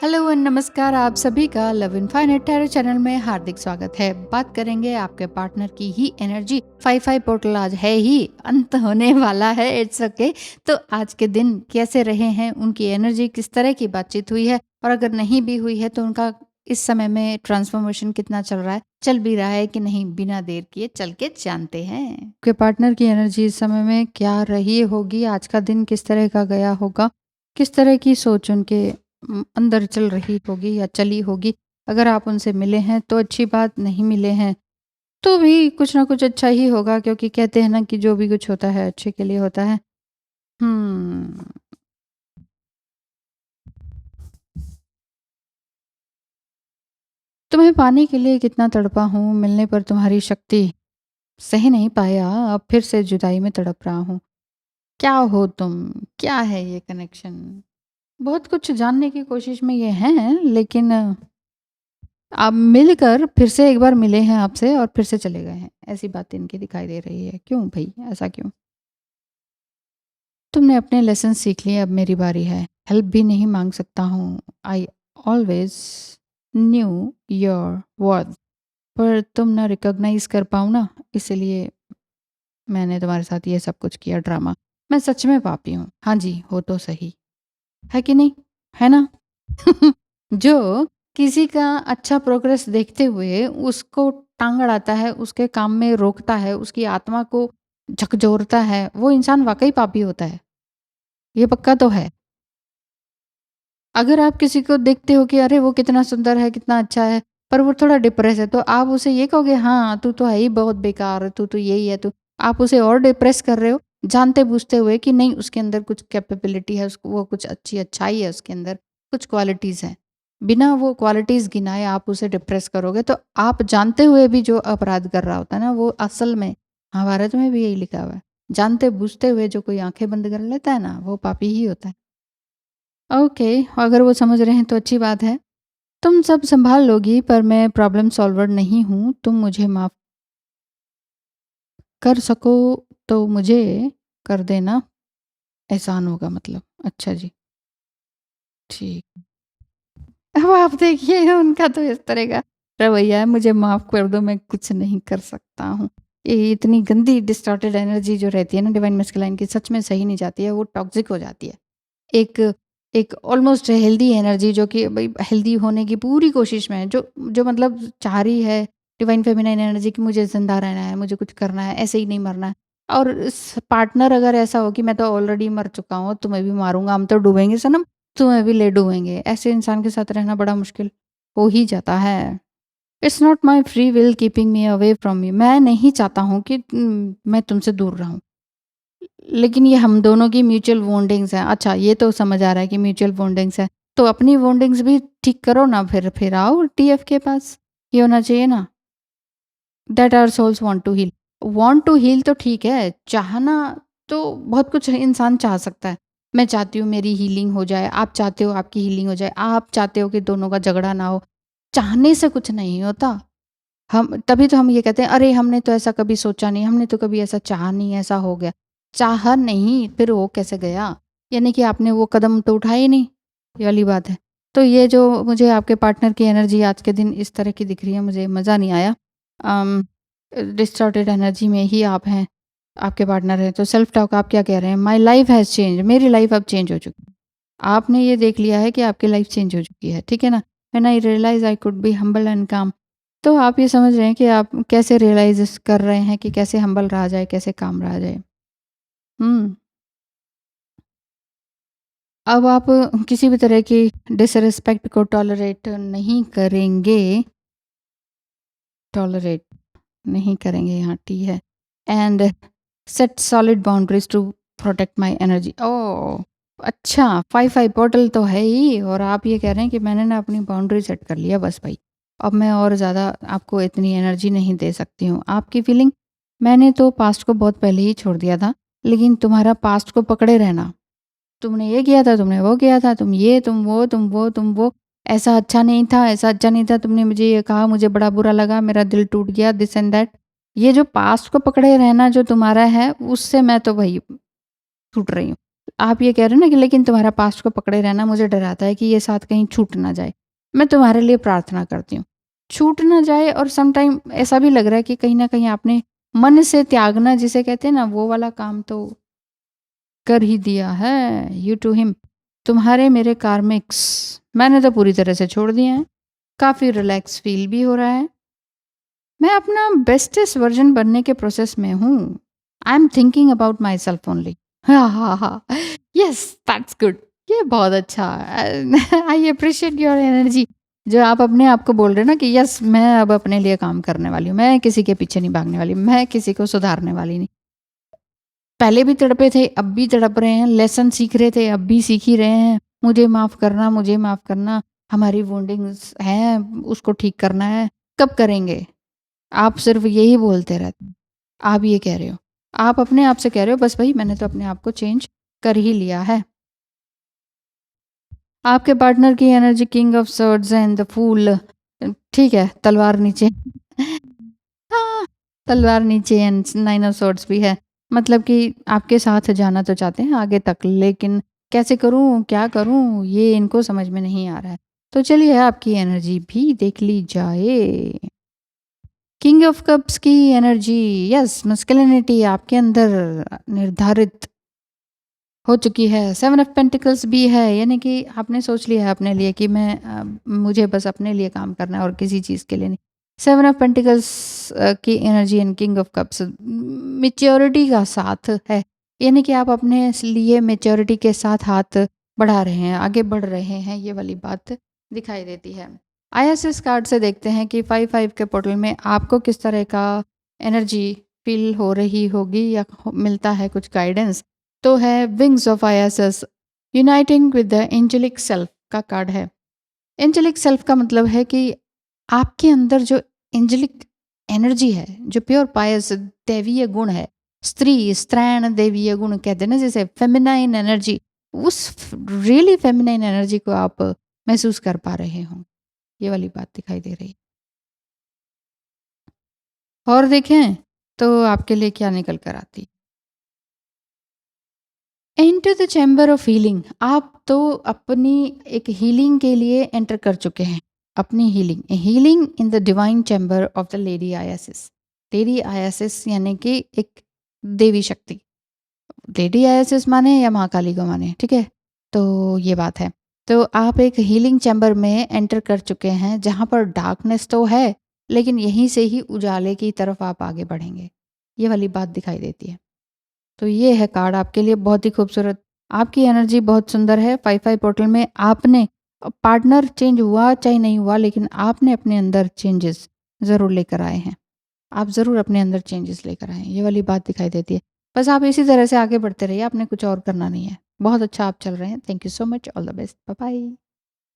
Hello and नमस्कार, आप सभी का लव इनफाइनाइट टैरो चैनल में हार्दिक स्वागत है। बात करेंगे आपके पार्टनर की ही एनर्जी। 5-5 पोर्टल आज है ही, अंत होने वाला है। It's okay. तो आज के दिन कैसे रहे हैं, उनकी एनर्जी, किस तरह की बातचीत हुई है, और अगर नहीं भी हुई है तो उनका इस समय में ट्रांसफॉर्मेशन कितना चल रहा है, चल भी रहा है कि नहीं, बिना देर किए चल के जानते हैं आपके पार्टनर की एनर्जी इस समय में क्या रही होगी। आज का दिन किस तरह का गया होगा, किस तरह की सोच उनके अंदर चल रही होगी या चली होगी। अगर आप उनसे मिले हैं तो अच्छी बात, नहीं मिले हैं तो भी कुछ ना कुछ अच्छा ही होगा, क्योंकि कहते हैं ना कि जो भी कुछ होता है अच्छे के लिए होता है। हम्म तुम्हें पाने के लिए कितना तड़पा हूँ, मिलने पर तुम्हारी शक्ति सह नहीं पाया, अब फिर से जुदाई में तड़प रहा हूँ। क्या हो तुम, क्या है ये कनेक्शन? बहुत कुछ जानने की कोशिश में ये हैं, लेकिन आप मिलकर फिर से एक बार मिले हैं आपसे और फिर से चले गए हैं, ऐसी बात इनकी दिखाई दे रही है। क्यों भाई, ऐसा क्यों? तुमने अपने लेसन सीख लिए, अब मेरी बारी है। हेल्प भी नहीं मांग सकता हूँ। I always new your worth, पर तुम ना रिकॉग्नाइज कर पाऊँ ना, इसलिए मैंने तुम्हारे साथ ये सब कुछ किया ड्रामा। मैं सच में पापी हूँ। हाँ जी, हो तो सही है कि नहीं, है ना? जो किसी का अच्छा प्रोग्रेस देखते हुए उसको टांग अड़ाता है, उसके काम में रोकता है, उसकी आत्मा को झकझोरता है, वो इंसान वाकई पापी होता है। ये पक्का तो है। अगर आप किसी को देखते हो कि अरे वो कितना सुंदर है, कितना अच्छा है, पर वो थोड़ा डिप्रेस है, तो आप उसे ये कहोगे हाँ तू तो है ही बहुत बेकार, तू तो यही है, तू। आप उसे और डिप्रेस कर रहे हो, जानते बूझते हुए कि नहीं, उसके अंदर कुछ कैपेबिलिटी है, उसको वो कुछ अच्छी अच्छाई है, उसके अंदर कुछ क्वालिटीज़ हैं। बिना वो क्वालिटीज़ गिनाए आप उसे डिप्रेस करोगे, तो आप जानते हुए भी जो अपराध कर रहा होता है ना, वो असल में महाभारत में भी यही लिखा हुआ है, जानते बूझते हुए जो कोई आंखें बंद कर लेता है ना, वो पापी ही होता है। ओके, अगर वो समझ रहे हैं तो अच्छी बात है। तुम सब संभाल लोगी, पर मैं प्रॉब्लम सॉल्वर नहीं हूँ। तुम मुझे माफ़ कर सको तो मुझे कर देना, एहसान होगा मतलब। अच्छा जी, ठीक। अब आप देखिए उनका तो इस तरह का रवैया है, मुझे माफ़ कर दो, मैं कुछ नहीं कर सकता हूँ। ये इतनी गंदी डिस्टॉर्टेड एनर्जी जो रहती है ना डिवाइन मैस्कुलाइन की, सच में सही नहीं जाती है, वो टॉक्सिक हो जाती है। एक एक ऑलमोस्ट हेल्दी एनर्जी जो कि भाई हेल्दी होने की पूरी कोशिश में है, जो जो मतलब चाह रही है डिवाइन फेमिनाइन एनर्जी कि मुझे ज़िंदा रहना है, मुझे कुछ करना है, ऐसे ही नहीं मरना है। और इस पार्टनर अगर ऐसा हो कि मैं तो ऑलरेडी मर चुका हूँ, तुम्हें भी मारूँगा, हम तो डूबेंगे सनम, तुम्हें भी ले डूबेंगे, ऐसे इंसान के साथ रहना बड़ा मुश्किल हो ही जाता है। It's not my free will keeping me away from you. मैं नहीं चाहता हूँ कि मैं तुमसे दूर रहूँ। लेकिन ये हम दोनों की म्यूचुअल वॉन्डिंग्स हैं। अच्छा, ये तो समझ आ रहा है कि म्यूचुअल वॉन्डिंग्स है, तो अपनी वॉन्डिंग्स भी ठीक करो ना, फिर आओ टीएफ के पास। ये होना चाहिए ना, that our souls want to heal. Want to heal तो ठीक है, चाहना तो बहुत कुछ इंसान चाह सकता है। मैं चाहती हूँ मेरी हीलिंग हो जाए, आप चाहते हो आपकी हीलिंग हो जाए, आप चाहते हो कि दोनों का झगड़ा ना हो। चाहने से कुछ नहीं होता। हम तभी तो हम ये कहते हैं, अरे हमने तो ऐसा कभी सोचा नहीं, हमने तो कभी ऐसा चाहा नहीं, ऐसा हो गया। चाहा नहीं, फिर हो कैसे गया? यानी कि आपने वो कदम तो उठाया ही नहीं, ये वाली बात है। तो ये जो मुझे आपके पार्टनर की एनर्जी आज के दिन इस तरह की दिख रही है, मुझे मज़ा नहीं आया। डिस्टॉर्टेड एनर्जी में ही आप हैं, आपके पार्टनर हैं। तो सेल्फ टॉक आप क्या कह रहे हैं? माई लाइफ हैज़ चेंज, मेरी लाइफ अब चेंज हो चुकी है। आपने ये देख लिया है कि आपकी लाइफ चेंज हो चुकी है, ठीक है ना? When I realise I could be humble and calm. तो आप ये समझ रहे हैं कि आप कैसे रियलाइज़ कर रहे हैं कि कैसे हम्बल रहा जाए, कैसे काम रहा जाए। हुँ। अब आप किसी भी तरह की डिसरिस्पेक्ट को टॉलरेट नहीं करेंगे, टॉलरेट नहीं करेंगे, यहाँ टी है। And set solid boundaries to protect my energy. Oh! अच्छा, 5-5 पोर्टल तो है ही, और आप ये कह रहे हैं कि मैंने ना अपनी बाउंड्री सेट कर लिया बस भाई। अब मैं और ज़्यादा आपको इतनी एनर्जी नहीं दे सकती हूँ। आपकी फीलिंग, मैंने तो पास्ट को बहुत पहले ही छोड़ दिया था, लेकिन तुम्हारा पास्ट को पकड़े रहना, तुमने ये किया था, तुमने वो किया था, तुम ये, तुम वो, तुम वो, तुम वो, ऐसा अच्छा नहीं था, ऐसा अच्छा नहीं था, तुमने मुझे ये कहा, मुझे बड़ा बुरा लगा, मेरा दिल टूट गया, दिस एंड दैट। ये जो पास्ट को पकड़े रहना जो तुम्हारा है, उससे मैं तो भई छूट रही हूँ। आप ये कह रहे हो ना कि लेकिन तुम्हारा पास्ट को पकड़े रहना मुझे डराता है कि ये साथ कहीं छूट ना जाए। मैं तुम्हारे लिए प्रार्थना करती हूँ। छूट ना जाए और सम टाइम ऐसा भी लग रहा है कि कहीं न कहीं आपने मन से त्यागना जिसे कहते हैं ना वो वाला काम तो कर ही दिया है। यू टू हिम तुम्हारे मेरे कार्मिक्स मैंने तो पूरी तरह से छोड़ दिए हैं। काफ़ी रिलैक्स फ़ील भी हो रहा है। मैं अपना बेस्टेस्ट वर्ज़न बनने के प्रोसेस में हूँ। I am thinking about my self only. हाँ, हाँ, हाँ। Yes that's good. ये बहुत अच्छा आई एप्रिशिएट योर एनर्जी जो आप अपने आप को बोल रहे हैं ना कि यस मैं अब अपने लिए काम करने वाली हूँ। मैं किसी के पीछे नहीं भागने वाली। मैं किसी को सुधारने वाली नहीं। पहले भी तड़पे थे, अब भी तड़प रहे हैं, लेसन सीख रहे थे, अब भी सीख ही रहे हैं। मुझे माफ़ करना, मुझे माफ़ करना, हमारी वुंडिंग्स हैं, उसको ठीक करना है। कब करेंगे? आप सिर्फ़ यही बोलते रहते हैं। आप ये कह रहे हो। आप अपने आप से कह रहे हो बस भई मैंने तो अपने आप को चेंज कर ही लिया है। आपके पार्टनर की energy king of swords and the fool ठीक है, तलवार नीचे हाँ, तलवार नीचे एंड नाइन ऑफ स्वॉर्ड्स भी है। मतलब कि आपके साथ जाना तो चाहते हैं आगे तक, लेकिन कैसे करूँ, क्या करूँ, ये इनको समझ में नहीं आ रहा है। तो चलिए आपकी एनर्जी भी देख ली जाए। किंग ऑफ कप्स की एनर्जी यस मस्कुलिनिटी आपके अंदर निर्धारित हो चुकी है। सेवन ऑफ पेंटिकल्स भी है, यानी कि आपने सोच लिया है अपने लिए कि मैं मुझे बस अपने लिए काम करना है और किसी चीज़ के लिए नहीं। सेवन ऑफ पेंटिकल्स की energy and king of cups maturity का साथ है, यानी कि आप अपने लिए मैच्योरिटी के साथ हाथ बढ़ा रहे हैं, आगे बढ़ रहे हैं, ये वाली बात दिखाई देती है। आईएसएस कार्ड से देखते हैं कि 5-5 के पोर्टल में आपको किस तरह का एनर्जी फील हो रही होगी या मिलता है कुछ गाइडेंस। तो है wings of Isis uniting with the angelic self का कार्ड है। एंजेलिक सेल्फ का मतलब है कि आपके अंदर जो एंजेलिक एनर्जी है, जो प्योर पायस दैवीय गुण है, स्त्री स्त्रैण दैवीय गुण कहते हैं ना जैसे फेमिनाइन एनर्जी, उस रियली फेमिनाइन एनर्जी को आप महसूस कर पा रहे हो। ये वाली बात दिखाई दे रही। और देखें तो आपके लिए क्या निकल कर आती। Enter the chamber of healing आप तो अपनी एक हीलिंग के लिए एंटर कर चुके हैं। अपनी healing healing in the divine chamber of the lady ISS. Lady ISS यानी कि एक देवी शक्ति। लेडी आईएसएस माने या माँ काली को माने, ठीक है। तो ये बात है। तो आप एक हीलिंग चैम्बर में एंटर कर चुके हैं जहाँ पर डार्कनेस तो है, लेकिन यहीं से ही उजाले की तरफ आप आगे बढ़ेंगे। ये वाली बात दिखाई देती है। तो ये है कार्ड आपके लिए बहुत ही खूबसूरत। आपकी एनर्जी बहुत सुंदर है। 5-5 पोर्टल में आपने पार्टनर चेंज हुआ चाहे नहीं हुआ, लेकिन आपने अपने अंदर चेंजेस ज़रूर लेकर आए हैं। आप ज़रूर अपने अंदर चेंजेस लेकर आए हैं, ये वाली बात दिखाई देती है। बस आप इसी तरह से आगे बढ़ते रहिए, आपने कुछ और करना नहीं है। बहुत अच्छा आप चल रहे हैं। Thank you so much. All the best. Bye bye.